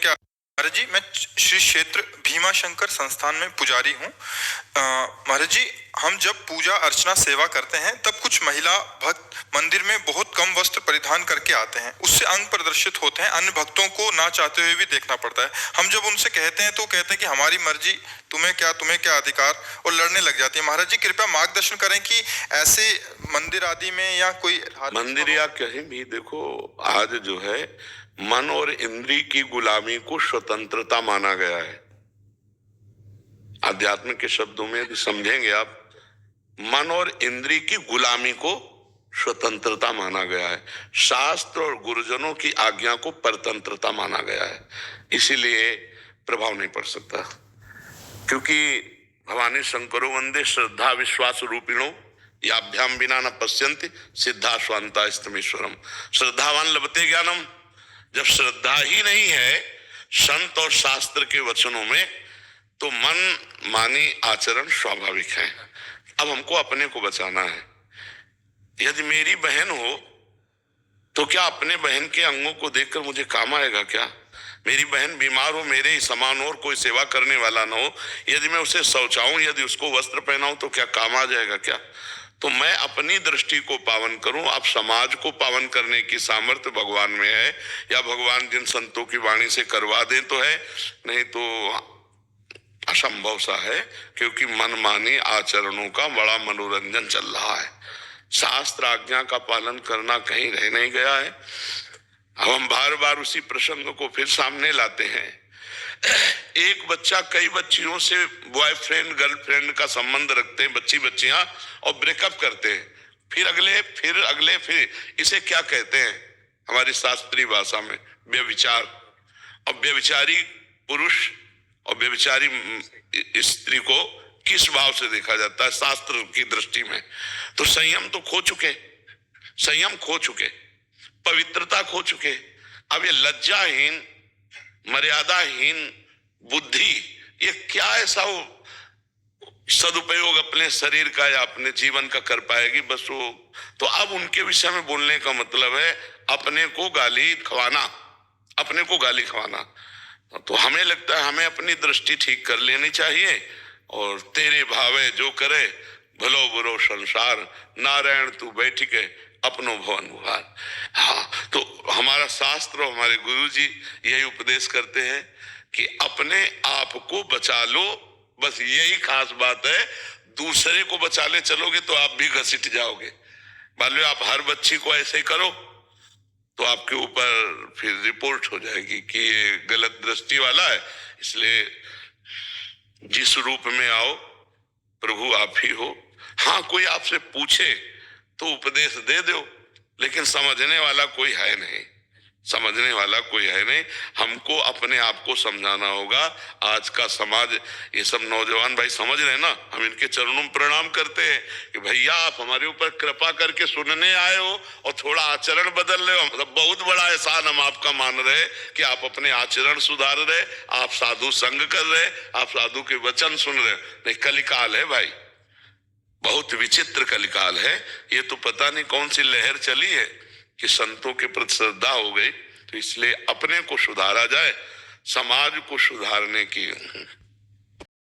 क्या? महाराज जी, मैं श्री क्षेत्र भीमा शंकर संस्थान में पुजारी हूँ। महाराज जी, हम जब पूजा अर्चना सेवा करते हैं तब कुछ महिला भक्त मंदिर में बहुत कम वस्त्र परिधान करके आते हैं। उससे अंग प्रदर्शित होते हैं, अन्य भक्तों को ना चाहते हुए भी देखना पड़ता है। हम जब उनसे कहते हैं तो कहते हैं कि हमारी मर्जी, तुम्हें क्या अधिकार, और लड़ने लग जाती है। महाराज जी, कृपया मार्गदर्शन करें कि ऐसे मंदिर आदि में या कोई मंदिर या कहीं भी देखो, आज जो है मन और इंद्री की गुलामी को स्वतंत्रता माना गया है। आध्यात्म के शब्दों में यदि समझेंगे आप, मन और इंद्री की गुलामी को स्वतंत्रता माना गया है। शास्त्र और गुरुजनों की आज्ञा को परतंत्रता माना गया है। इसीलिए प्रभाव नहीं पड़ सकता, क्योंकि भवानी शंकरो वंदे श्रद्धा विश्वास रूपिणो याभ्याम बिना न पश्यन्ति सिद्धा स्वांता स्तमीश्वरम। श्रद्धावान लभते ज्ञानम। जब श्रद्धा ही नहीं है संत और शास्त्र के वचनों में, तो मन मानी आचरण स्वाभाविक है। अब हमको अपने को बचाना है। यदि मेरी बहन हो तो क्या अपने बहन के अंगों को देखकर मुझे काम आएगा क्या? मेरी बहन बीमार हो, मेरे ही समान और कोई सेवा करने वाला ना हो, यदि मैं उसे शौचाऊं, यदि उसको वस्त्र पहनाऊं, तो क्या काम आ जाएगा क्या? तो मैं अपनी दृष्टि को पावन करूं। अब समाज को पावन करने की सामर्थ्य भगवान में है, या भगवान जिन संतों की वाणी से करवा दें तो है, नहीं तो असंभव सा है, क्योंकि मनमानी आचरणों का बड़ा मनोरंजन चल रहा है। शास्त्र आज्ञा का पालन करना कहीं रह नहीं गया है। अब हम बार बार उसी प्रसंग को फिर सामने लाते हैं। एक बच्चा कई बच्चियों से बॉयफ्रेंड गर्लफ्रेंड का संबंध रखते हैं, बच्चियां, और ब्रेकअप करते हैं। फिर अगले फिर इसे क्या कहते हैं हमारी शास्त्रीय भाषा में? व्यभिचार। और व्यभिचारी पुरुष और व्यभिचारी स्त्री को किस भाव से देखा जाता है शास्त्र की दृष्टि में? तो संयम तो खो चुके, संयम खो चुके, पवित्रता खो चुके। अब ये लज्जाहीन, मर्यादाहीन बुद्धि, ये क्या ऐसा वो सदुपयोग अपने शरीर का या अपने जीवन का कर पाएगी? बस वो तो अब उनके विषय में बोलने का मतलब है अपने को गाली खवाना, अपने को गाली खवाना। तो हमें लगता है हमें अपनी दृष्टि ठीक कर लेनी चाहिए, और तेरे भावे जो करे भलो बुरो संसार, नारायण तू बैठ के अपनो भवन बुहार। हाँ, तो हमारा शास्त्र और हमारे गुरु जी यही उपदेश करते हैं कि अपने आप को बचा लो। बस यही खास बात है। दूसरे को बचा ले चलोगे तो आप भी घसीट जाओगे। मान लो आप हर बच्ची को ऐसे ही करो तो आपके ऊपर फिर रिपोर्ट हो जाएगी कि ये गलत दृष्टि वाला है। इसलिए जिस रूप में आओ प्रभु आप ही हो। हाँ, कोई आपसे पूछे तो उपदेश दे दो, लेकिन समझने वाला कोई है नहीं, समझने वाला कोई है नहीं। हमको अपने आप को समझाना होगा। आज का समाज, ये सब नौजवान भाई समझ रहे हैं ना, हम इनके चरणों में प्रणाम करते हैं कि भैया आप हमारे ऊपर कृपा करके सुनने आए हो और थोड़ा आचरण बदल रहे हो। मतलब बहुत बड़ा एहसान हम आपका मान रहे कि आप अपने आचरण सुधार रहे, आप साधु संग कर रहे, आप साधु के वचन सुन रहे। नहीं, कलिकाल है भाई, बहुत विचित्र कलिकाल है। ये तो पता नहीं कौन सी लहर चली है कि संतों के प्रति श्रद्धा हो गई। तो इसलिए अपने को सुधारा जाए, समाज को सुधारने की